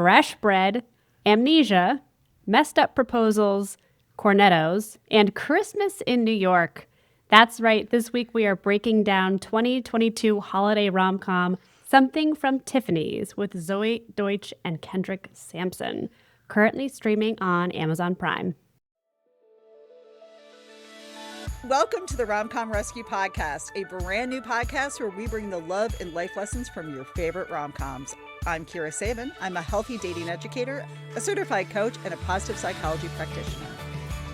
fresh bread, amnesia, messed up proposals, Cornettos, and Christmas in New York. That's right. This week we are breaking down 2022 holiday rom-com Something from Tiffany's with Zoe Deutsch and Kendrick Sampson, currently streaming on Amazon Prime. Welcome to the RomCom Rescue podcast, a brand new podcast where we bring the love and life lessons from your favorite rom-coms. I'm Kira Saban. I'm a healthy dating educator, a certified coach, and a positive psychology practitioner.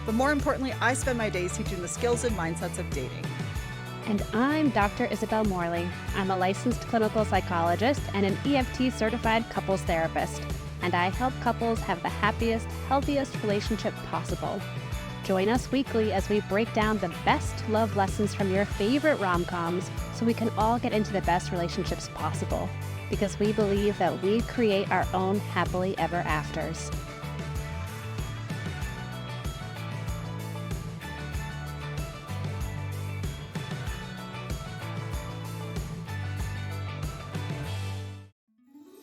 But more importantly, I spend my days teaching the skills and mindsets of dating. And I'm Dr. Isabelle Morley. I'm a licensed clinical psychologist and an EFT certified couples therapist. And I help couples have the happiest, healthiest relationship possible. Join us weekly as we break down the best love lessons from your favorite rom-coms so we can all get into the best relationships possible. Because we believe that we create our own happily ever afters.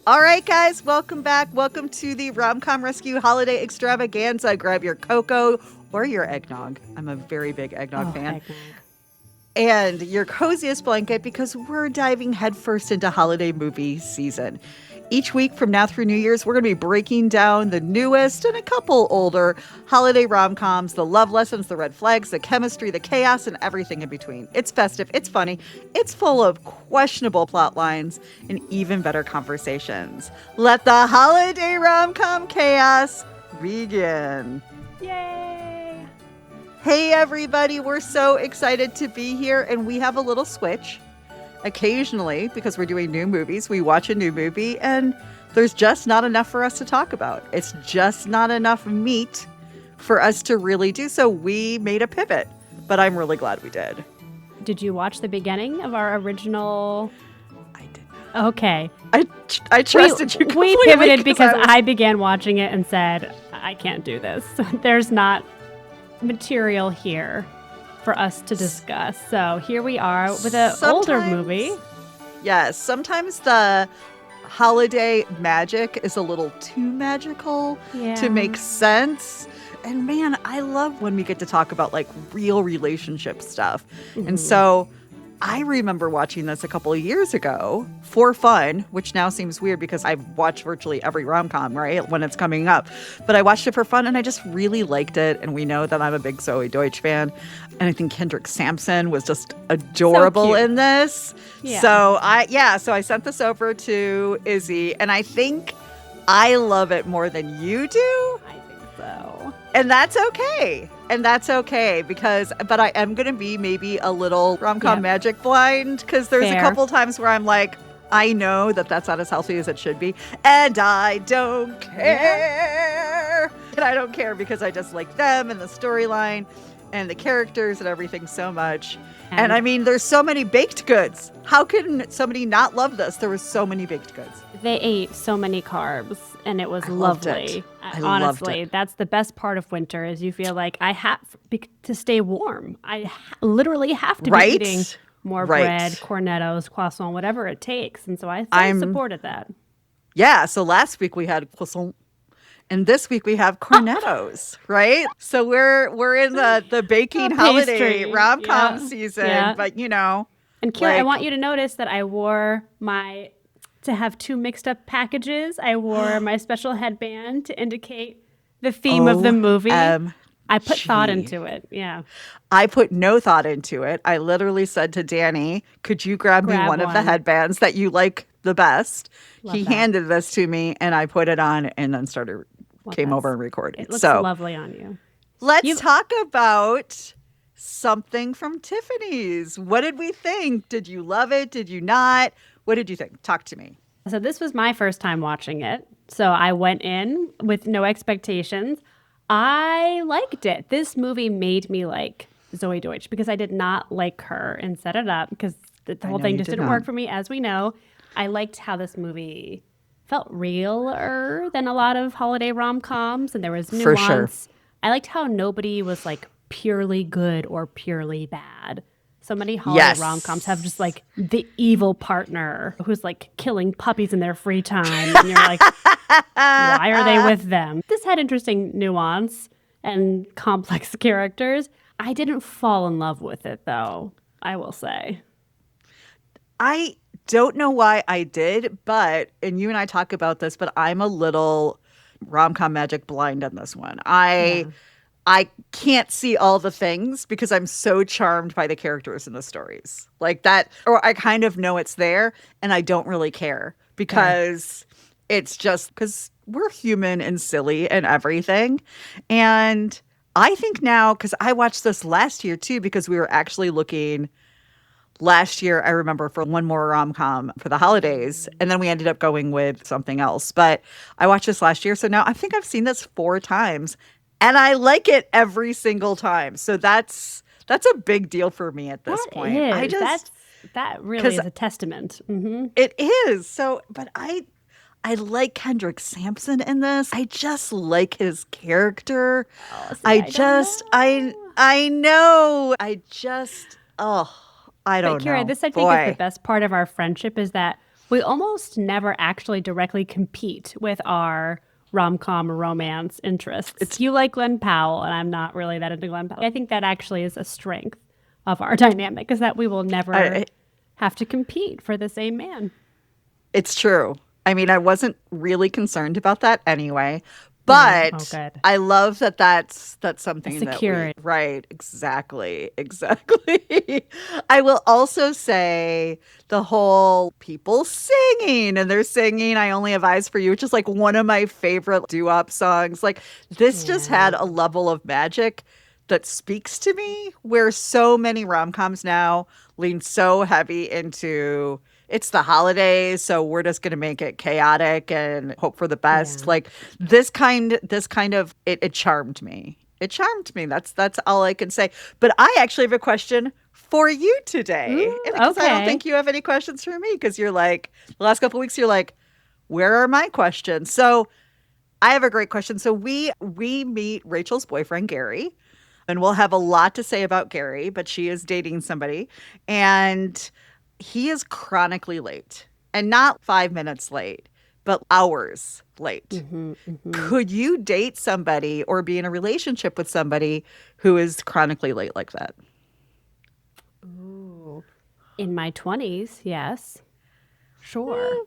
All right, guys, welcome back. Welcome to the RomCom Rescue Holiday Extravaganza. Grab your cocoa or your eggnog. I'm a very big eggnog fan. Eggnog. And your coziest blanket because we're diving headfirst into holiday movie season. Each week from now through New Year's, we're going to be breaking down the newest and a couple older holiday rom-coms, the love lessons, the red flags, the chemistry, the chaos, and everything in between. It's festive, it's funny, it's full of questionable plot lines, and even better conversations. Let the holiday rom-com chaos begin. Yay! Hey, everybody, we're so excited to be here, and we have a little switch. Occasionally, because we're doing new movies, we watch a new movie and there's just not enough for us to talk about. It's just not enough meat for us to really do. So we made a pivot, but I'm really glad we did. Did you watch the beginning of our original? I did not. Okay. I trusted you completely. We pivoted because I began watching it and said, I can't do this. There's not material here for us to discuss. So here we are with an older movie. Yes, sometimes the holiday magic is a little too magical to make sense. And man, I love when we get to talk about like real relationship stuff. Mm-hmm. And so I remember watching this a couple of years ago for fun, which now seems weird because I've watched virtually every rom-com, right, when it's coming up. But I watched it for fun and I just really liked it. And we know that I'm a big Zoe Deutsch fan. And I think Kendrick Sampson was just adorable in this. Yeah. So I sent this over to Izzy and I think I love it more than you do. I think so. And that's okay. But I am going to be maybe a little rom-com magic blind because there's a couple times where I'm like, I know that that's not as healthy as it should be. And I don't care. And I don't care because I just like them and the storyline and the characters and everything so much. And I mean, there's so many baked goods. How can somebody not love this? There were so many baked goods. They ate so many carbs, and it was lovely. Honestly, that's the best part of winter is you feel like I have to stay warm. I literally have to be eating more bread, Cornettos, croissant, whatever it takes. And so I supported that. Yeah, so last week we had croissant. And this week we have Cornettos, right? So we're in the baking holiday rom-com season, but you know. And Kira, I want you to notice that I wore to have two mixed up packages. I wore my special headband to indicate the theme of the movie. I put thought into it. Yeah. I put no thought into it. I literally said to Danny, could you grab me one of the headbands that you like the best? He handed this to me and I put it on and then came over and recorded. It looks lovely on you. Let's talk about Something from Tiffany's. What did we think? Did you love it? Did you not? What did you think? Talk to me. So this was my first time watching it. So I went in with no expectations. I liked it. This movie made me like Zoe Deutsch because I did not like her and Set It Up because the whole thing just didn't work for me, as we know. I liked how this movie felt realer than a lot of holiday rom-coms, and there was nuance. For sure. I liked how nobody was like purely good or purely bad. So many holiday Yes. rom-coms have just like the evil partner who's like killing puppies in their free time. And you're like, why are they with them? This had interesting nuance and complex characters. I didn't fall in love with it, though, I will say. I don't know why I did, and you and I talk about this, but I'm a little rom-com magic blind on this one. Yeah. I can't see all the things because I'm so charmed by the characters in the stories. Like that, or I kind of know it's there and I don't really care because it's just because we're human and silly and everything. And I think now, because I watched this last year too, because we were actually looking last year, I remember, for one more rom-com for the holidays, and then we ended up going with something else. But I watched this last year, so now I think I've seen this 4 times, and I like it every single time. So that's a big deal for me at this point. That really is a testament. Mm-hmm. It is. So, but I like Kendrick Sampson in this. I just like his character. Oh, see, I know. I don't But Kira, know. this I think is the best part of our friendship is that we almost never actually directly compete with our rom-com romance interests. You like Glenn Powell, and I'm not really that into Glenn Powell. I think that actually is a strength of our dynamic, is that we will never have to compete for the same man. It's true. I mean, I wasn't really concerned about that anyway. But I love that that's something that we, right, exactly. I will also say the whole people singing, and they're singing I Only Have Eyes for You, which is like one of my favorite doo-wop songs. Like this just had a level of magic that speaks to me where so many rom-coms now lean so heavy into it's the holidays, so we're just going to make it chaotic and hope for the best. Yeah. Like this kind of it charmed me. It charmed me. That's all I can say. But I actually have a question for you today. Because I don't think you have any questions for me because you're like the last couple of weeks you're like, where are my questions? So I have a great question. So we meet Rachel's boyfriend Gary, and we'll have a lot to say about Gary, but she is dating somebody, and he is chronically late, and not 5 minutes late, but hours late. Mm-hmm, mm-hmm. Could you date somebody or be in a relationship with somebody who is chronically late like that? Ooh. In my 20s, yes. Sure.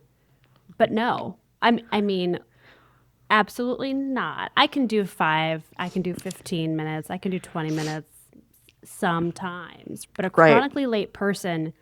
But no. I mean, absolutely not. I can do 5, I can do 15 minutes, I can do 20 minutes sometimes. But a chronically late person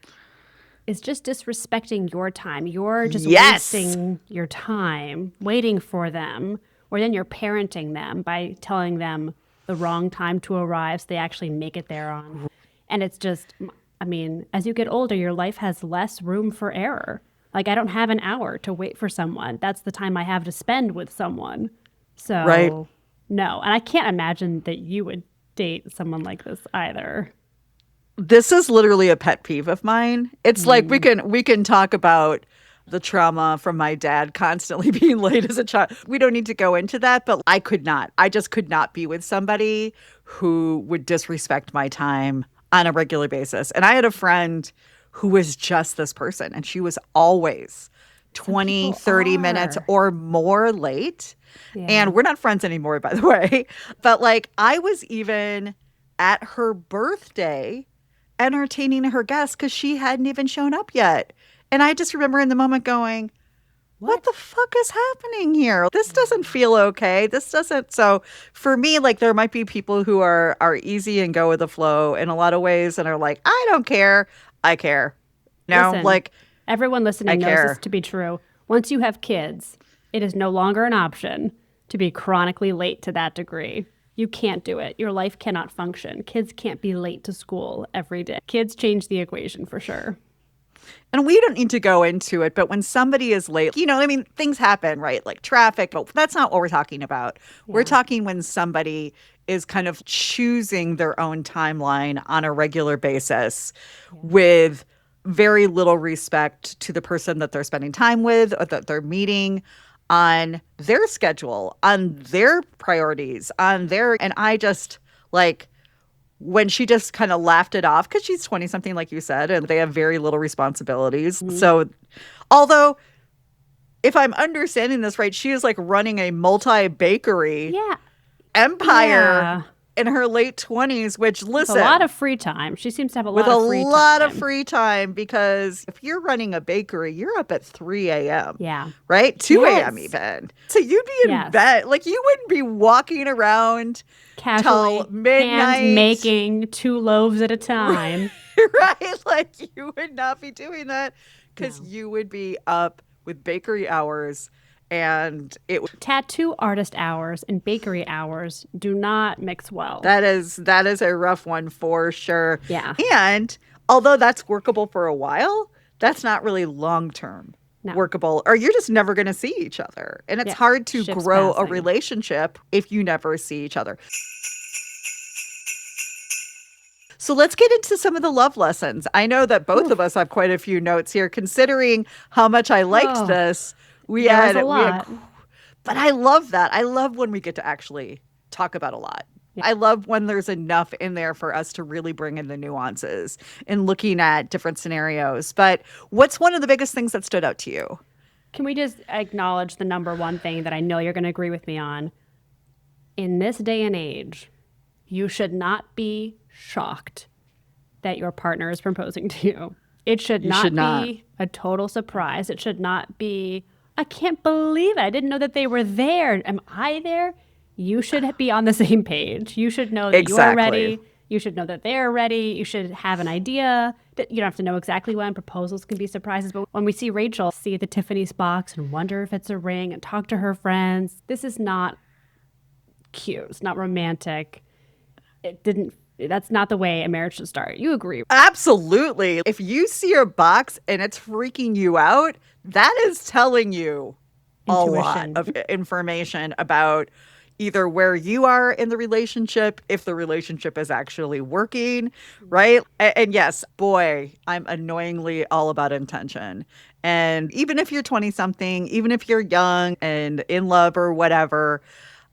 is just disrespecting your time. You're just wasting your time waiting for them, or then you're parenting them by telling them the wrong time to arrive so they actually make it there on. And it's just, I mean, as you get older, your life has less room for error. Like, I don't have an hour to wait for someone. That's the time I have to spend with someone. So, no. And I can't imagine that you would date someone like this either. This is literally a pet peeve of mine. It's like we can talk about the trauma from my dad constantly being late as a child. We don't need to go into that, but I just could not be with somebody who would disrespect my time on a regular basis. And I had a friend who was just this person, and she was always 20, 30 minutes or more late. Yeah. And we're not friends anymore, by the way. But like, I was even at her birthday entertaining her guests because she hadn't even shown up yet. And I just remember in the moment going, what the fuck is happening here? This doesn't feel okay. This doesn't. So for me, like, there might be people who are easy and go with the flow in a lot of ways and are like, I don't care. I care. No, listen, like, everyone listening knows this to be true. Once you have kids, it is no longer an option to be chronically late to that degree. You can't do it. Your life cannot function. Kids can't be late to school every day. Kids change the equation for sure. And we don't need to go into it, but when somebody is late, you know, I mean, things happen, right? Like traffic, but that's not what we're talking about. Yeah. We're talking when somebody is kind of choosing their own timeline on a regular basis with very little respect to the person that they're spending time with or that they're meeting, on their schedule, on their priorities, and I just like, when she just kind of laughed it off because she's 20 something, like you said, and they have very little responsibilities. Mm-hmm. So although if I'm understanding this right, she is like running a multi-bakery empire in her late 20s, which, listen, with a lot of free time. She seems to have a with lot a of free time. lot of free time, because if you're running a bakery, you're up at 3 a.m. Yeah. Right? 2 a.m. even. So you'd be in bed. Like, you wouldn't be walking around casually till midnight. Hands making 2 loaves at a time. Right? Like, you would not be doing that because you would be up with bakery hours. And tattoo artist hours and bakery hours do not mix well. That is a rough one for sure. Yeah. And although that's workable for a while, that's not really long-term workable, or you're just never going to see each other. And it's hard to grow a relationship if you never see each other. So let's get into some of the love lessons. I know that both of us have quite a few notes here, considering how much I liked this. We had a lot. But I love that. I love when we get to actually talk about a lot. Yeah. I love when there's enough in there for us to really bring in the nuances in looking at different scenarios. But what's one of the biggest things that stood out to you? Can we just acknowledge the number one thing that I know you're going to agree with me on? In this day and age, you should not be shocked that your partner is proposing to you. It should not be a total surprise. It should not be, I can't believe it. I didn't know that they were there. Am I there? You should be on the same page. You should know that you're ready. You should know that they're ready. You should have an idea. You don't have to know exactly when. Proposals can be surprises. But when we see Rachel see the Tiffany's box and wonder if it's a ring and talk to her friends, this is not cute. It's not romantic. That's not the way a marriage should start. You agree? Absolutely. If you see your box and it's freaking you out, that is telling you a lot of information about either where you are in the relationship, if the relationship is actually working, right? And yes, boy, I'm annoyingly all about intention. And even if you're 20-something, even if you're young and in love or whatever,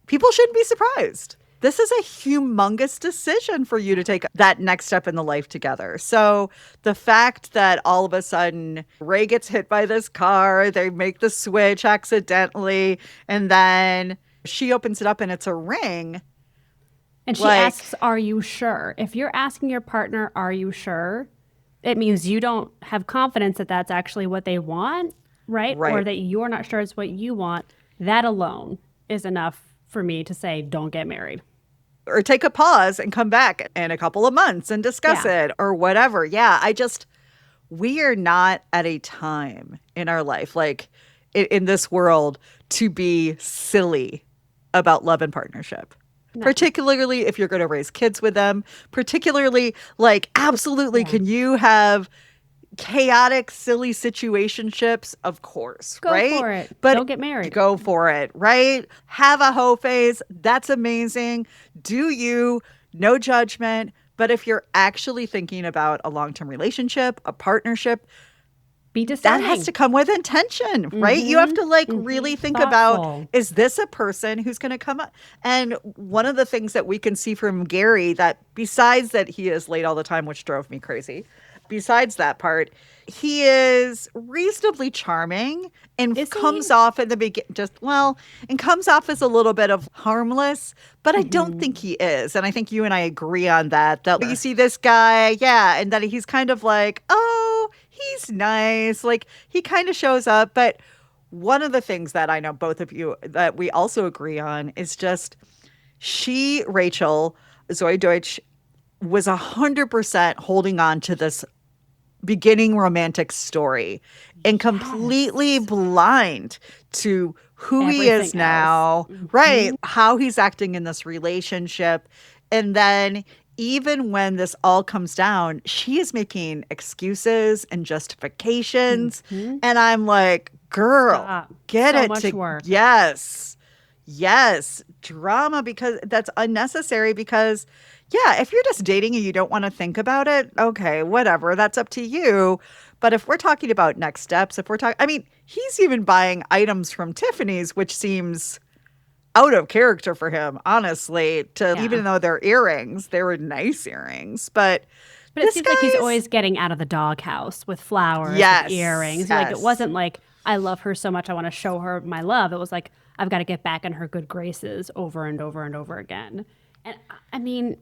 people shouldn't be surprised. This is a humongous decision for you to take that next step in the life together. So the fact that all of a sudden Ray gets hit by this car, they make the switch accidentally, and then she opens it up and it's a ring. And she asks, are you sure? If you're asking your partner, are you sure? It means you don't have confidence that that's actually what they want, right? Or that you're not sure it's what you want. That alone is enough for me to say, don't get married. Or take a pause and come back in a couple of months and discuss it or whatever. Yeah, we are not at a time in our life, like in this world, to be silly about love and partnership. No. Particularly if you're going to raise kids with them. Particularly, absolutely, can you have chaotic, silly situationships? Of course, right? Go for it. But don't get married. Go for it, right? Have a hoe phase. That's amazing. Do you? No judgment. But if you're actually thinking about a long-term relationship, a partnership, be discerning. That has to come with intention, right? You have to really think about, is this a person who's going to come up? And one of the things that we can see from Gary, that besides that he is late all the time, which drove me crazy, besides that part, he is reasonably charming and comes off in the beginning and comes off as a little bit of harmless, but I don't think he is. And I think you and I agree on that you see this guy, and that he's kind of like, oh, he's nice. Like, he kind of shows up. But one of the things that I know both of you that we also agree on is just Rachel, Zoe Deutsch, was 100% holding on to this beginning romantic story and completely blind to who he is now, right? How he's acting in this relationship. And then even when this all comes down, she is making excuses and justifications. And I'm like, girl, get it. So much work. Yes. Drama, because that's unnecessary, because if you're just dating and you don't want to think about it, okay, whatever, that's up to you. But if we're talking about next steps, he's even buying items from Tiffany's, which seems out of character for him, honestly, to Yeah. even though they're earrings, they were nice earrings. But But it seems like he's always getting out of the doghouse with flowers, with earrings. Like, it yes. wasn't like, I love her so much, I want to show her my love. It was like, I've got to get back in her good graces over and over and over again. And I mean,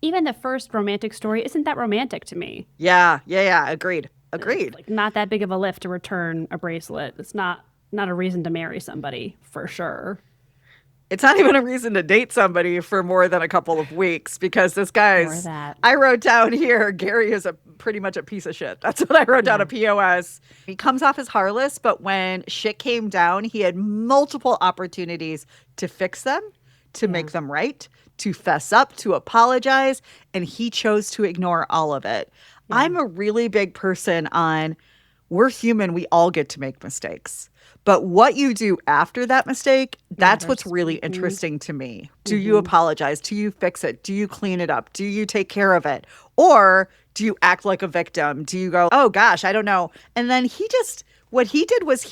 even the first romantic story isn't that romantic to me. Yeah. Agreed. It's like not that big of a lift to return a bracelet. It's not a reason to marry somebody, for sure. It's not even a reason to date somebody for more than a couple of weeks because this guy's, I wrote down here, Gary is pretty much a piece of shit. That's what I wrote down, a POS. He comes off as heartless, but when shit came down, he had multiple opportunities to fix them, to make them right, to fess up, to apologize, and he chose to ignore all of it. Yeah. I'm a really big person on, we're human, we all get to make mistakes. But what you do after that mistake, that's what's really interesting to me. Do you apologize? Do you fix it? Do you clean it up? Do you take care of it? Or do you act like a victim? Do you go, oh gosh, I don't know. And then what he did was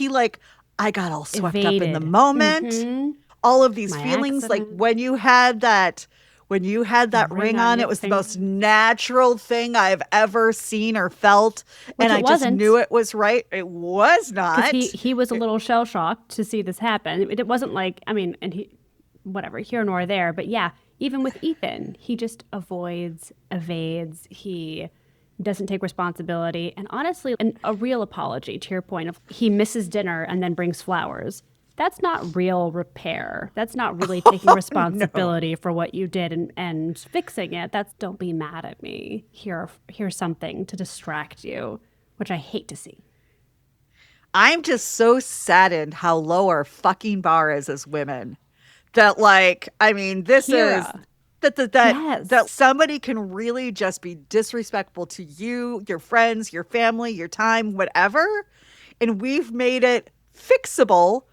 I got all swept up in the moment. All of these feelings, like when you had that ring on, it was the most natural thing I've ever seen or felt. And I just knew it was right. It was not. He was a little shell-shocked to see this happen. It wasn't like, I mean, and whatever, here nor there. But yeah, even with Ethan, he just avoids, evades. He doesn't take responsibility. And honestly, a real apology, to your point of he misses dinner and then brings flowers. That's not real repair. That's not really taking responsibility for what you did and fixing it. That's don't be mad at me. Here's something to distract you, which I hate to see. I'm just so saddened how low our fucking bar is as women. That this is that somebody can really just be disrespectful to you, your friends, your family, your time, whatever. And we've made it fixable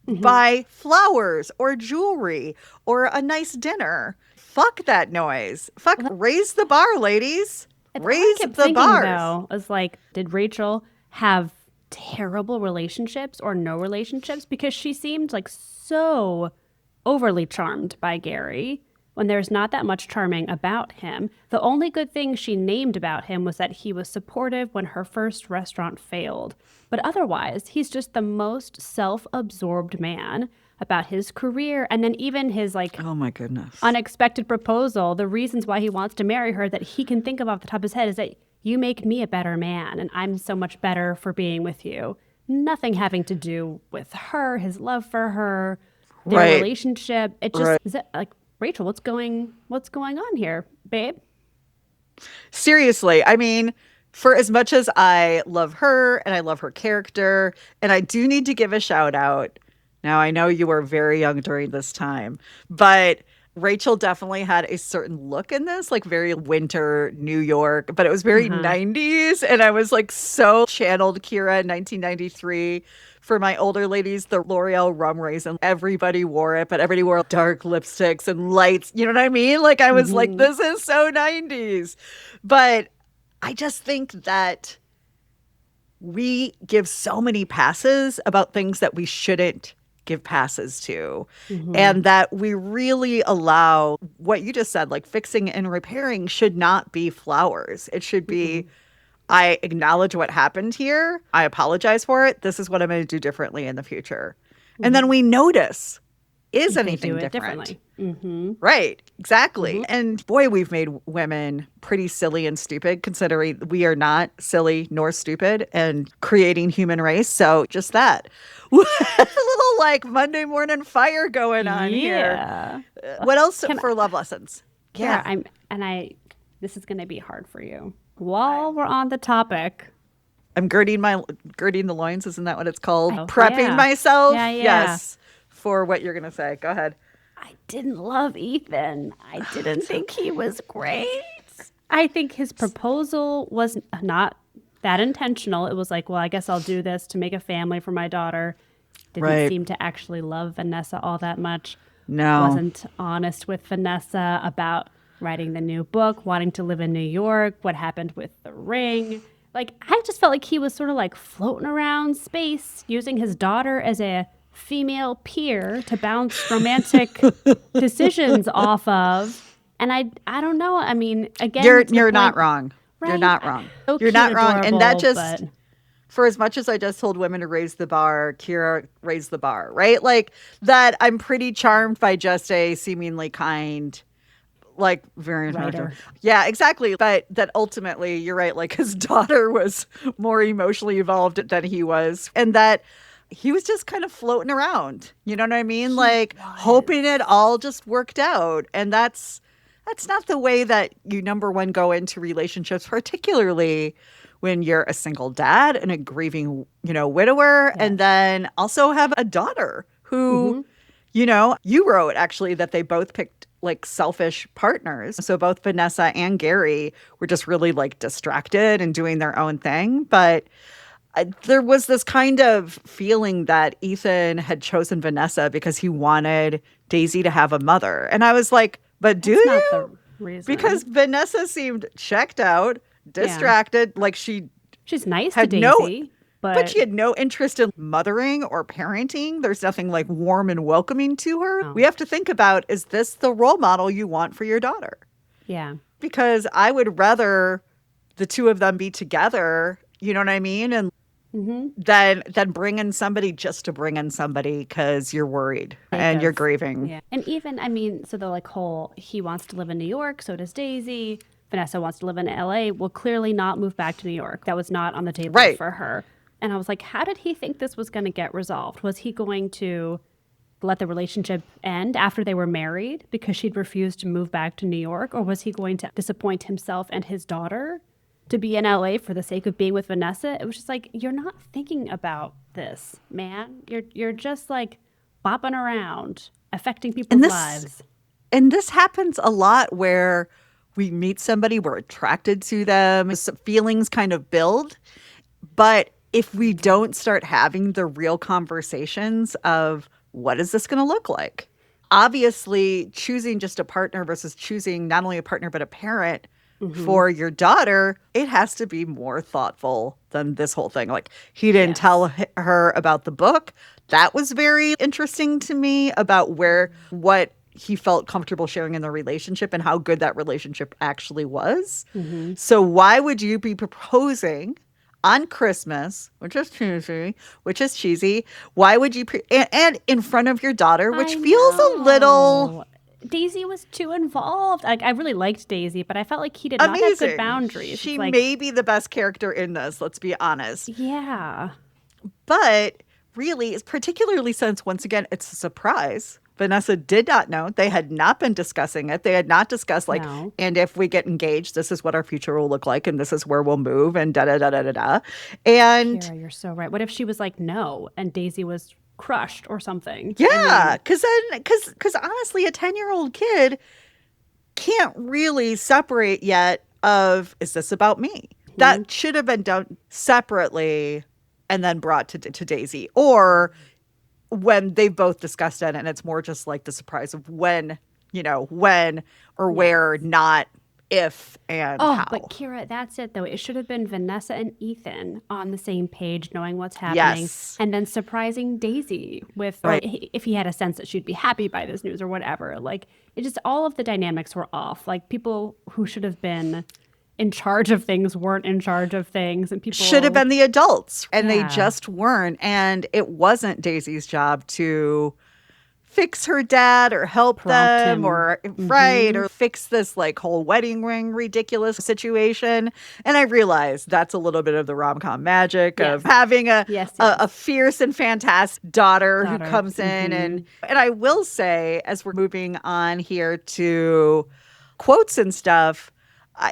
by flowers or jewelry or a nice dinner. Fuck that noise. Raise the bar, ladies. Raise the bar. Though, is like, did Rachel have terrible relationships or no relationships? Because she seemed like so overly charmed by Gary when there's not that much charming about him. The only good thing she named about him was that he was supportive when her first restaurant failed. But otherwise, he's just the most self-absorbed man about his career. And then even his oh my goodness, unexpected proposal, the reasons why he wants to marry her that he can think of off the top of his head is that you make me a better man and I'm so much better for being with you. Nothing having to do with her, his love for her, their relationship. It just is it like, Rachel, what's going on here, babe? Seriously, I mean, for as much as I love her and I love her character, and I do need to give a shout out. Now, I know you were very young during this time, but Rachel definitely had a certain look in this, like very winter New York, but it was very 90s. And I was so channeled Kira in 1993. For my older ladies, the L'Oreal Rum Raisin, everybody wore it, but everybody wore dark lipsticks and lights. You know what I mean? I was this is so 90s. But I just think that we give so many passes about things that we shouldn't give passes to. And that we really allow what you just said, fixing and repairing should not be flowers. It should be, I acknowledge what happened here. I apologize for it. This is what I'm going to do differently in the future. And then we notice, is anything different? Right, exactly. And boy, we've made women pretty silly and stupid, considering we are not silly nor stupid and creating human race. So just that. A little Monday morning fire going on here. What else for love lessons? Yeah, this is going to be hard for you. While we're on the topic, I'm girding the loins. Isn't that what it's called? Prepping myself. Yes, for what you're going to say. Go ahead. I didn't love Ethan. I didn't think he was great. I think his proposal was not that intentional. It was well, I guess I'll do this to make a family for my daughter. Didn't seem to actually love Vanessa all that much. No. Wasn't honest with Vanessa about writing the new book, wanting to live in New York, what happened with the ring. I just felt like he was sort of floating around space, using his daughter as a female peer to bounce romantic decisions off of. And I don't know. I mean, again, you're not wrong. Right? You're not wrong. So you're cute, not wrong. adorable, And that just, but for as much as I just told women to raise the bar, Kira raised the bar, right? Like that, I'm pretty charmed by just a seemingly kind, like very writer. Yeah, exactly. But that ultimately, you're right. Like his daughter was more emotionally involved than he was, and that he was just kind of floating around. You know what I mean? Like hoping it all just worked out, and that's not the way that you, number one, go into relationships, particularly when you're a single dad and a grieving, widower, and then also have a daughter who, you wrote actually that they both picked like selfish partners. So both Vanessa and Gary were just really like distracted and doing their own thing. But there was this kind of feeling that Ethan had chosen Vanessa because he wanted Daisy to have a mother. And I was like, but do you? Not the reason. Because Vanessa seemed checked out, distracted, like she's nice to Daisy. But she had no interest in mothering or parenting. There's nothing like warm and welcoming to her. No. We have to think about, is this the role model you want for your daughter? Yeah. Because I would rather the two of them be together, you know what I mean? And than bring in somebody just to bring in somebody because you're worried and you're grieving. Yeah. And even, I mean, so the like whole, he wants to live in New York, so does Daisy. Vanessa wants to live in LA. Will clearly not move back to New York. That was not on the table for her. And I was like, how did he think this was going to get resolved? Was he going to let the relationship end after they were married because she'd refused to move back to New York? Or was he going to disappoint himself and his daughter to be in LA for the sake of being with Vanessa? It was just like, you're not thinking about this, man. You're just like bopping around, affecting people's lives. And this happens a lot where we meet somebody, we're attracted to them, feelings kind of build. But if we don't start having the real conversations of what is this going to look like? Obviously, choosing just a partner versus choosing not only a partner, but a parent for your daughter, it has to be more thoughtful than this whole thing. Like he didn't tell her about the book. That was very interesting to me about what he felt comfortable sharing in the relationship and how good that relationship actually was. So why would you be proposing on Christmas, which is cheesy, why would you and in front of your daughter, which feels a little... Daisy was too involved. Like, I really liked Daisy, but I felt like he did not have good boundaries. She may be the best character in this, let's be honest. Yeah. But really, particularly since, once again, it's a surprise. Vanessa did not know. They had not been discussing it. They had not discussed, like, and if we get engaged, this is what our future will look like, and this is where we'll move, and da-da-da-da-da-da. And Kira, you're so right. What if she was like, no, and Daisy was crushed or something? Yeah, because honestly, a 10-year-old kid can't really separate yet of, is this about me? That should have been done separately and then brought to Daisy, or when they've both discussed it and it's more just like the surprise of when or where, not if and how. But Kira, that's it though. It should have been Vanessa and Ethan on the same page, knowing what's happening, and then surprising Daisy with, if he had a sense that she'd be happy by this news or whatever. Like, it just, all of the dynamics were off. Like, people who should have been in charge of things weren't in charge of things, and people should have been the adults, and they just weren't. And it wasn't Daisy's job to fix her dad or help them or or fix this like whole wedding ring ridiculous situation. And I realize that's a little bit of the rom-com magic of having a fierce and fantastic daughter who comes in. And I will say, as we're moving on here to quotes and stuff,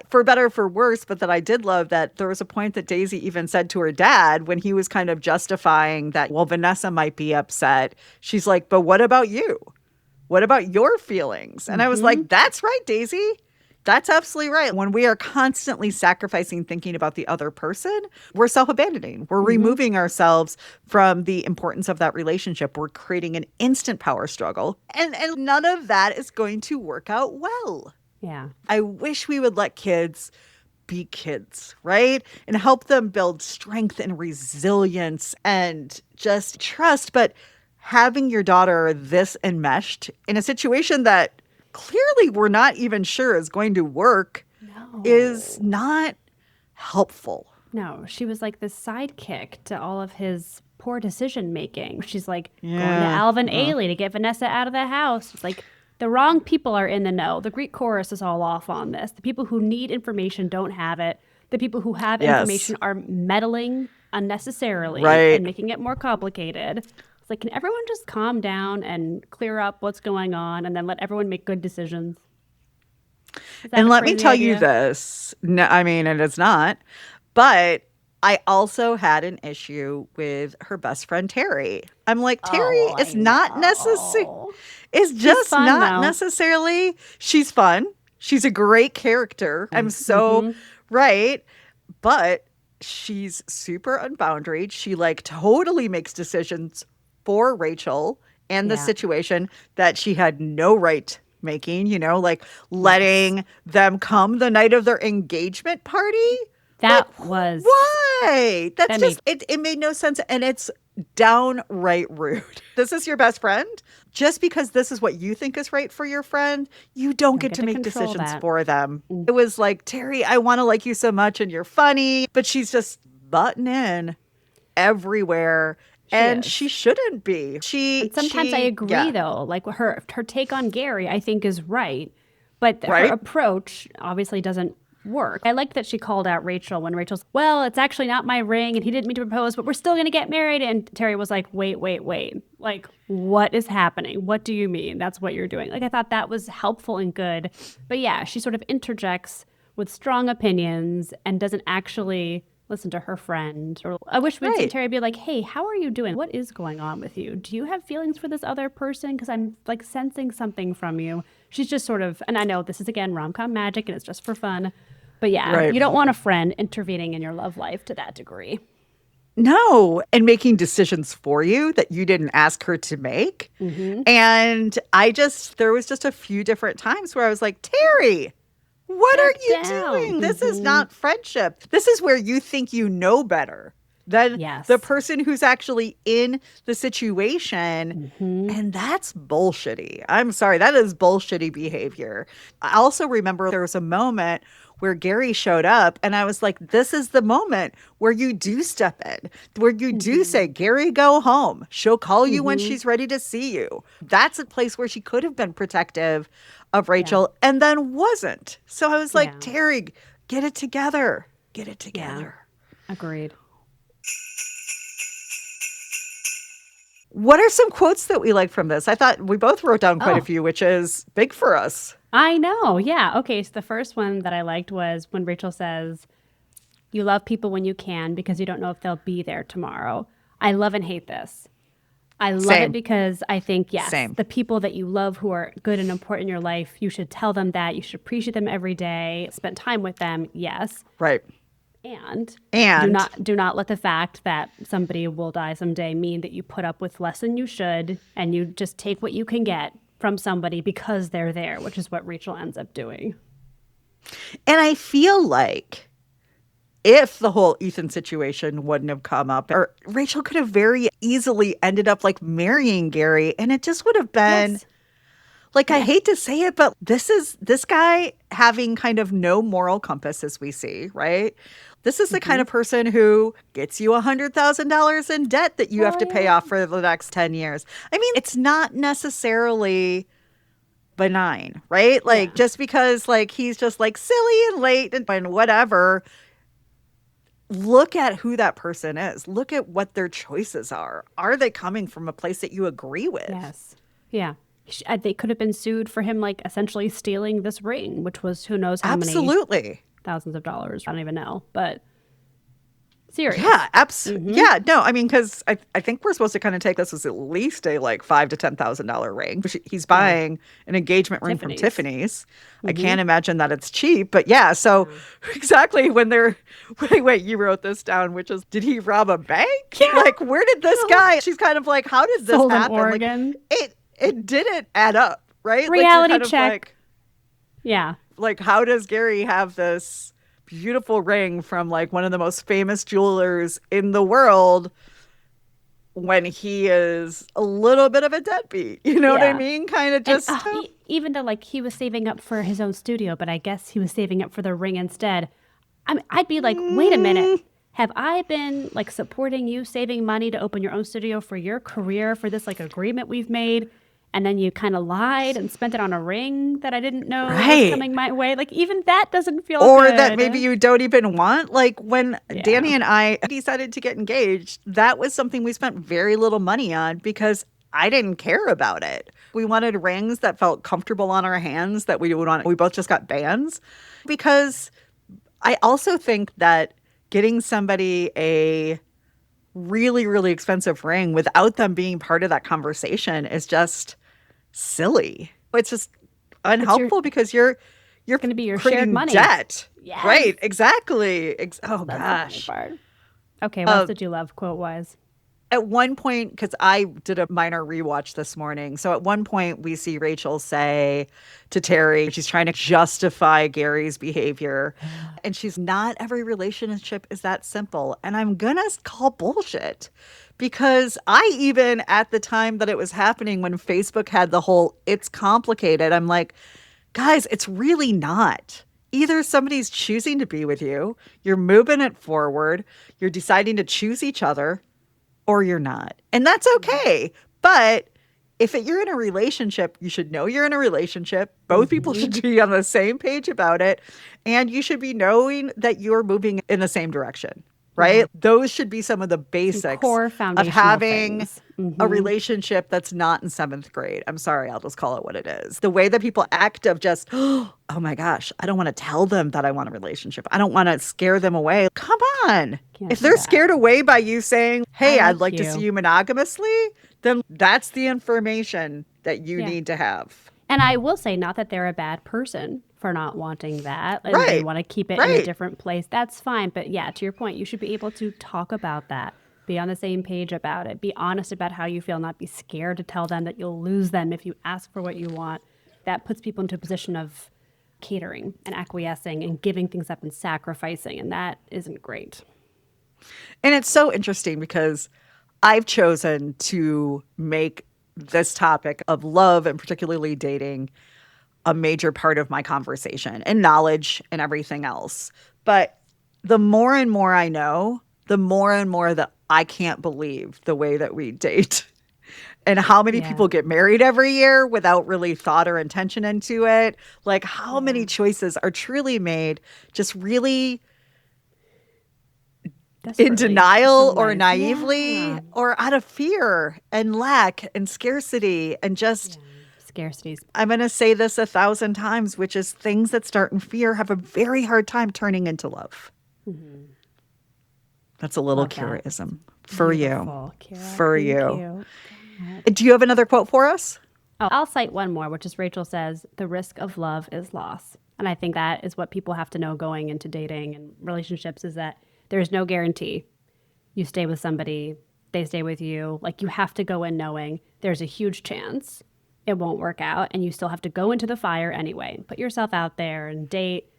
for better or for worse, but that I did love that there was a point that Daisy even said to her dad when he was kind of justifying that, well, Vanessa might be upset. She's like, but what about you? What about your feelings? And I was like, that's right, Daisy. That's absolutely right. When we are constantly sacrificing thinking about the other person, we're self-abandoning. We're removing ourselves from the importance of that relationship. We're creating an instant power struggle. And none of that is going to work out well. Yeah. I wish we would let kids be kids, right? And help them build strength and resilience and just trust. But having your daughter this enmeshed in a situation that clearly we're not even sure is going to work is not helpful. No, she was like the sidekick to all of his poor decision making. She's like going to Alvin Ailey to get Vanessa out of the house. It's like the wrong people are in the know. The Greek chorus is all off on this. The people who need information don't have it. The people who have information are meddling unnecessarily and making it more complicated. It's like, can everyone just calm down and clear up what's going on and then let everyone make good decisions? And let me tell you this. No, I mean, and it's not. But I also had an issue with her best friend, Terry. I'm like, Terry is not necessary. It's just fun, not necessarily. She's fun. She's a great character. I'm so right. But she's super unboundaried. She like totally makes decisions for Rachel and the situation that she had no right making, you know, like letting them come the night of their engagement party. That was why. That's just it made no sense, and it's downright rude. This is your best friend. Just because this is what you think is right for your friend, you don't get to make decisions for them. It was like, Terry, I want to like you so much and you're funny, but she's just butting in everywhere. She shouldn't be. Sometimes I agree though. Like her take on Gary, I think is right, but her approach obviously doesn't work. I like that she called out Rachel when Rachel's, well, it's actually not my ring and he didn't mean to propose, but we're still going to get married. And Terry was like, wait. Like, what is happening? What do you mean? That's what you're doing. Like, I thought that was helpful and good. But yeah, she sort of interjects with strong opinions and doesn't actually listen to her friend. Or I wish we'd see Terry be like, hey, how are you doing? What is going on with you? Do you have feelings for this other person? Because I'm like sensing something from you. She's just sort of, and I know this is again rom-com magic and it's just for fun. But yeah, you don't want a friend intervening in your love life to that degree. No, and making decisions for you that you didn't ask her to make. And there was just a few different times where I was like, Terry, what are you doing? This is not friendship. This is where you think you know better than the person who's actually in the situation. And that's bullshitty. I'm sorry. That is bullshitty behavior. I also remember there was a moment where Gary showed up and I was like, this is the moment where you do step in, where you do say, Gary, go home. She'll call you when she's ready to see you. That's a place where she could have been protective of Rachel and then wasn't. So I was like, Terry, get it together. Get it together. Agreed. What are some quotes that we like from this? I thought we both wrote down quite a few, which is big for us. I know. Yeah. Okay. So the first one that I liked was when Rachel says, you love people when you can because you don't know if they'll be there tomorrow. I love and hate this. I love it because I think, the people that you love who are good and important in your life, you should tell them that. You should appreciate them every day, spend time with them. Yes. Right. And do not let the fact that somebody will die someday mean that you put up with less than you should and you just take what you can get from somebody because they're there, which is what Rachel ends up doing. And I feel like if the whole Ethan situation wouldn't have come up, or Rachel could have very easily ended up like marrying Gary, and it just would have been like, I hate to say it, but this guy having kind of no moral compass, as we see, right? This is the kind of person who gets you $100,000 in debt that you have to pay off for the next 10 years. I mean, it's not necessarily benign, right? Like, just because like he's just like silly and late and whatever. Look at who that person is. Look at what their choices are. Are they coming from a place that you agree with? Yes. Yeah. They could have been sued for him, like, essentially stealing this ring, which was who knows how many thousands of dollars. I don't even know, but serious. Yeah, absolutely. Yeah, no, I mean, because I think we're supposed to kind of take this as at least a like $5,000 to $10,000 ring. He's buying an engagement ring from Tiffany's. I can't imagine that it's cheap, but so exactly when they're wait, you wrote this down, which is, did he rob a bank? Yeah. Like, where did this guy? She's kind of like, how did this happen? Oregon. Like, it didn't add up, right? Reality like, check. Like, how does Gary have this beautiful ring from like one of the most famous jewelers in the world when he is a little bit of a deadbeat. You know what I Yeah. mean? Kind of And just, even though like he was saving up for his own studio, but I guess he was saving up for the ring instead. I mean, I'd be like, wait a minute. Have I been like supporting you, saving money to open your own studio for your career, for this like agreement we've made? And then you kind of lied and spent it on a ring that I didn't know was right. coming my way. Like even that doesn't feel Or that maybe good. you don't even want. Like when Yeah. Danny and I decided to get engaged, that was something we spent very little money on because I didn't care about it. We wanted rings that felt comfortable on our hands that we would want. We both just got bands because I also think that getting somebody a really, really expensive ring without them being part of that conversation is just silly. It's just It's your unhelpful because you're going to be your shared creating money. debt. Yes. Right, exactly. Oh That's the funny gosh. part. Okay, what else did you love quote wise? At one point, because I did a minor rewatch this morning, so at one point we see Rachel say to Terry, she's trying to justify Gary's behavior. And she's not every relationship is that simple. And I'm gonna call bullshit. Because I even at the time that it was happening when Facebook had the whole it's complicated, I'm like, guys, it's really not. Either somebody's choosing to be with you, you're moving it forward, you're deciding to choose each other, or you're not. And that's okay. But if you're in a relationship, you should know you're in a relationship. Both people should be on the same page about it. And you should be knowing that you're moving in the same direction, right? Yeah. Those should be some of the basics Core of foundational having things. a relationship that's not in seventh grade. I'm sorry, I'll just call it what it is. The way that people act of just, oh my gosh, I don't want to tell them that I want a relationship. I don't want to scare them away. Come on. Can't If do they're that. scared away by you saying, hey, I I'd like to you. see you monogamously, then that's the information that you Yeah. need to have. And I will say, not that they're a bad person for not wanting that and they Right. want to keep it in a Right. different place. That's fine. But yeah, to your point, you should be able to talk about that, be on the same page about it, be honest about how you feel, not be scared to tell them that you'll lose them if you ask for what you want. That puts people into a position of catering and acquiescing and giving things up and sacrificing. And that isn't great. And it's so interesting because I've chosen to make this topic of love and particularly dating a major part of my conversation and knowledge and everything else. But the more and more I know, the more and more that I can't believe the way that we date and how many Yeah. people get married every year without really thought or intention into it. Like how many choices are truly made just really in denial or naively or out of fear and lack and scarcity and just Scarcities. I'm going to say this 1,000 times, which is things that start in fear have a very hard time turning into love. That's a little Love that. Kiraism for Beautiful, you. Kira. For Thank you. Do you have another quote for us? Oh, I'll cite one more, which is Rachel says, the risk of love is loss. And I think that is what people have to know going into dating and relationships is that there's no guarantee. You stay with somebody, they stay with you. Like you have to go in knowing there's a huge chance it won't work out and you still have to go into the fire anyway. Put yourself out there and date,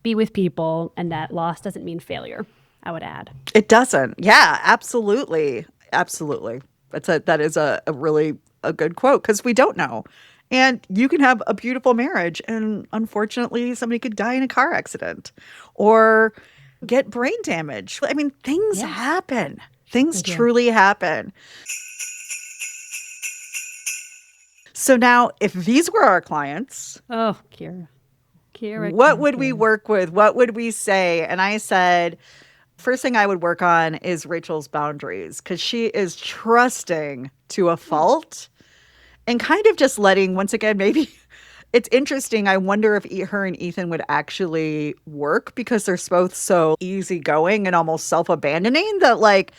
be with people, and that loss doesn't mean failure, I would add. It doesn't. Yeah, absolutely. Absolutely. That is a really a good quote because we don't know. And you can have a beautiful marriage and unfortunately somebody could die in a car accident or get brain damage. I mean, things happen. Things truly happen. So now if these were our clients, Oh, Kira. what would we work with? What would we say? And I said, first thing I would work on is Rachel's boundaries because she is trusting to a fault and kind of just letting, once again, maybe it's interesting. I wonder if her and Ethan would actually work because they're both so easygoing and almost self-abandoning that like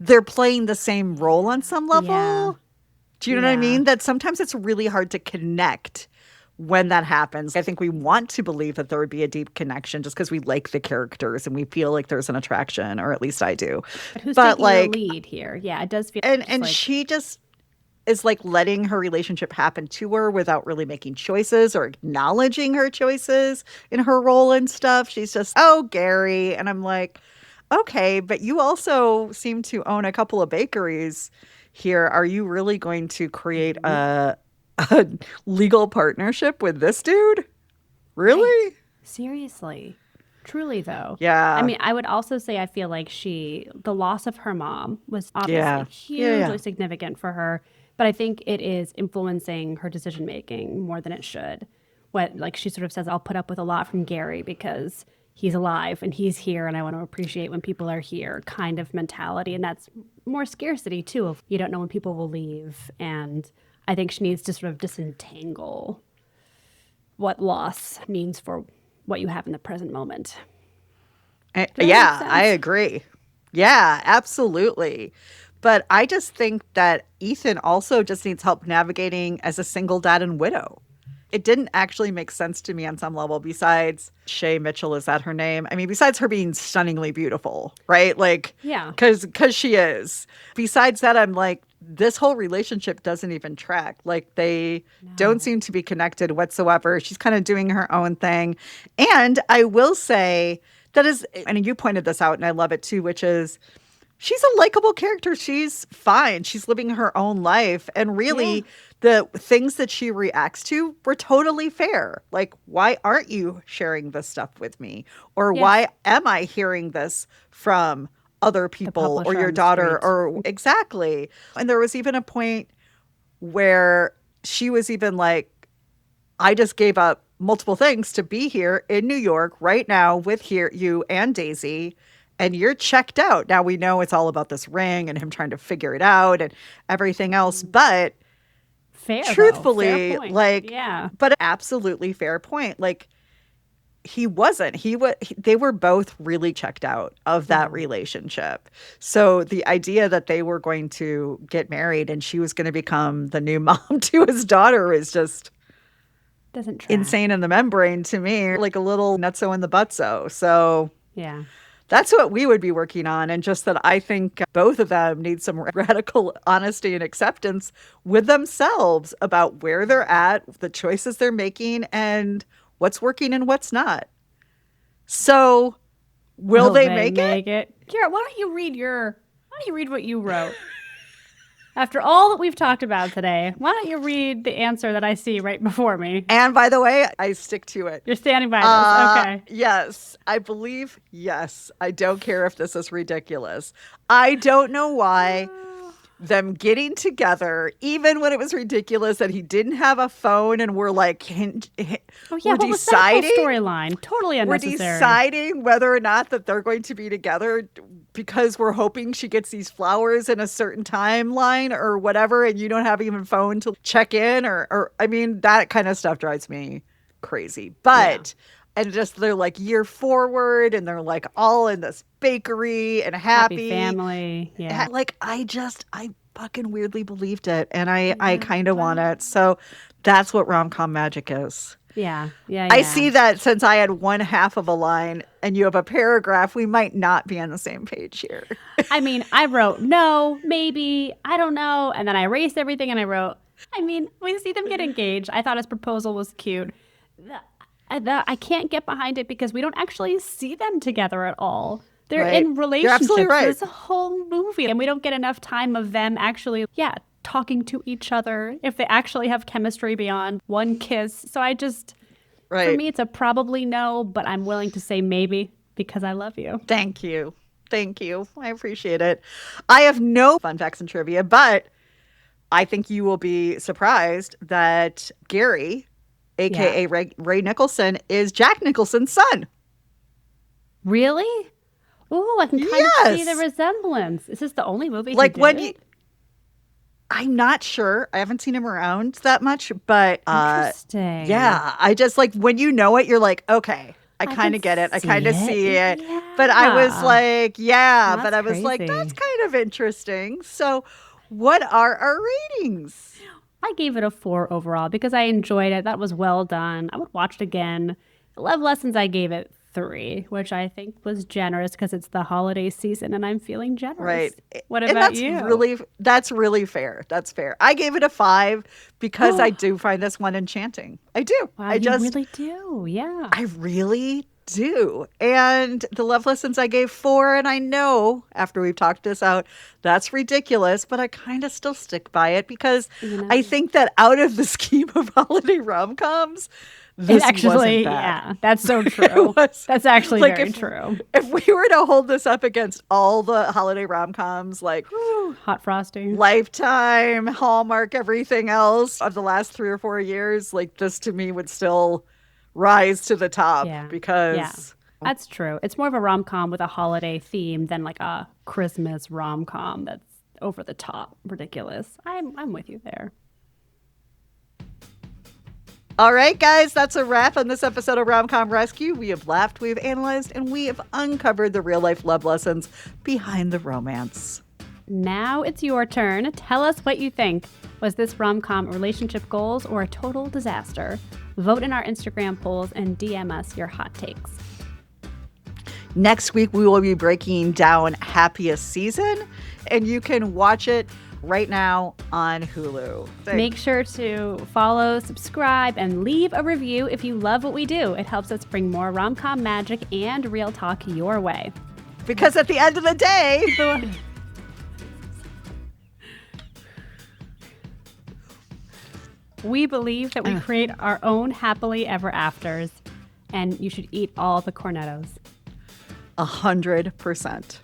they're playing the same role on some level. Yeah. Do you know what I mean? That sometimes it's really hard to connect when that happens. I think we want to believe that there would be a deep connection just because we like the characters and we feel like there's an attraction, or at least I do. But who's But taking like, the lead here? Yeah, it does feel and like, she just is like letting her relationship happen to her without really making choices or acknowledging her choices in her role and stuff. She's just, oh, Gary. And I'm like, Okay, but you also seem to own a couple of bakeries here. Are you really going to create Mhm. a legal partnership with this dude? Right. Really? Seriously. Truly, though. I Yeah. mean, I would also say I feel like the loss of her mom was obviously Yeah. Yeah. hugely Yeah. significant for her, but I think it is influencing her decision making more than it should. What, like she sort of says, I'll put up with a lot from Gary because he's alive and he's here and I want to appreciate when people are here kind of mentality. And that's more scarcity too, of you don't know when people will leave. And I think she needs to sort of disentangle what loss means for what you have in the present moment. Does that make Yeah, I sense? agree. Yeah, absolutely. But I just think that Ethan also just needs help navigating as a single dad and widow. It didn't actually make sense to me on some level, besides Shay Mitchell, is that her name? I mean, besides her being stunningly beautiful, right? Like, Yeah. because she is. Besides that, I'm like, this whole relationship doesn't even track. Like, they don't No. seem to be connected whatsoever. She's kind of doing her own thing. And I will say, that is, and you pointed this out, and I love it too, which is she's a likable character. She's fine. She's living her own life. And Yeah. really, the things that she reacts to were totally fair. Like, why aren't you sharing this stuff with me? Or Yes. why am I hearing this from other The people or publisher your on the daughter? street. Or exactly. And there was even a point where she was even like, I just gave up multiple things to be here in New York right now with here you and Daisy, and you're checked out. Now we know it's all about this ring and him trying to figure it out and everything else, but Fair, though. Fair truthfully, point. like, Yeah. but absolutely fair point. Like, he wasn't. They were both really checked out of that Mhm. relationship. So the idea that they were going to get married and she was going to become the new mom to his daughter is just Doesn't track. insane in the membrane to me, like a little nutso in the butso. So Yeah. that's what we would be working on. And just that I think both of them need some radical honesty and acceptance with themselves about where they're at, the choices they're making, and what's working and what's not. So will Will they they make it? make it? Kira, why don't you read what you wrote? After all that we've talked about today, why don't you read the answer that I see right before me? And by the way, I stick to it. You're standing by this. Okay. Yes, I believe yes. I don't care if this is ridiculous. I don't know why them getting together, even when it was ridiculous that he didn't have a phone and we're like, Oh yeah, we're what was that whole deciding, storyline? Totally we're unnecessary. deciding whether or not that they're going to be together because we're hoping she gets these flowers in a certain timeline or whatever, and you don't have even phone to check in or I mean, that kind of stuff drives me crazy. Yeah. But and just they're like year forward and they're like all in this bakery and Happy happy. family. Yeah. Like I fucking weirdly believed it and I Yeah. kind of want Well. it. So that's what rom-com magic is. Yeah. Yeah. I Yeah. see that since I had one half of a line and you have a paragraph, we might not be on the same page here. I mean, I wrote no, maybe, I don't know, and then I erased everything and I wrote. I mean, we see them get engaged. I thought his proposal was cute. I can't get behind it because we don't actually see them together at all. They're Right. in You're absolutely relationships. right. There's a whole movie, and we don't get enough time of them actually, yeah, talking to each other if they actually have chemistry beyond one kiss. So for Right. me, it's a probably no, but I'm willing to say maybe because I love you. Thank you. Thank you. I appreciate it. I have no fun facts and trivia, but I think you will be surprised that Gary, Yeah. aka Ray Nicholson, is Jack Nicholson's son. Really? Oh, I can kind of see the Yes. resemblance. Is this the only movie he Like when did? you I'm not sure. I haven't seen him around that much, but Interesting. yeah, I just like when you know it, you're like, okay, I I kind can of get it. I kind see of it. see it. But I was Yeah. like, yeah, but That's I was like, that's crazy. kind of interesting. So, what are our ratings? I gave it a 4 overall because I enjoyed it. That was well done. I would watch it again. Love Lessons, I gave it 3, which I think was generous because it's the holiday season and I'm feeling generous. Right. What And about you? that's really fair. That's fair. I gave it a 5 because I Oh, do find this one enchanting. I do. wow, you really do. Yeah. I really do. And the love lessons I gave 4, and I know after we've talked this out, that's ridiculous, but I kind of still stick by it because I think that out of the scheme of holiday rom-coms, this wasn't bad. Yeah, that's so true. That's actually like very true. If we were to hold this up against all the holiday rom-coms, like Hot Frosty, Lifetime, Hallmark, everything else of the last 3 or 4 years, like this to me would still rise to the top because that's true. It's more of a rom-com with a holiday theme than like a Christmas rom-com that's over the top ridiculous. I'm with you there. All right, guys, that's a wrap on this episode of RomCom Rescue. We have laughed, we have analyzed, and we have uncovered the real-life love lessons behind the romance. Now it's your turn. Tell us what you think. Was this rom-com relationship goals or a total disaster? Vote in our Instagram polls and DM us your hot takes. Next week, we will be breaking down Happiest Season, and you can watch it right now on Hulu. Make sure to follow, subscribe, and leave a review if you love what we do. It helps us bring more rom-com magic and real talk your way. Because at the end of the day, we believe that we create our own happily ever afters, and you should eat all the Cornettos. 100%.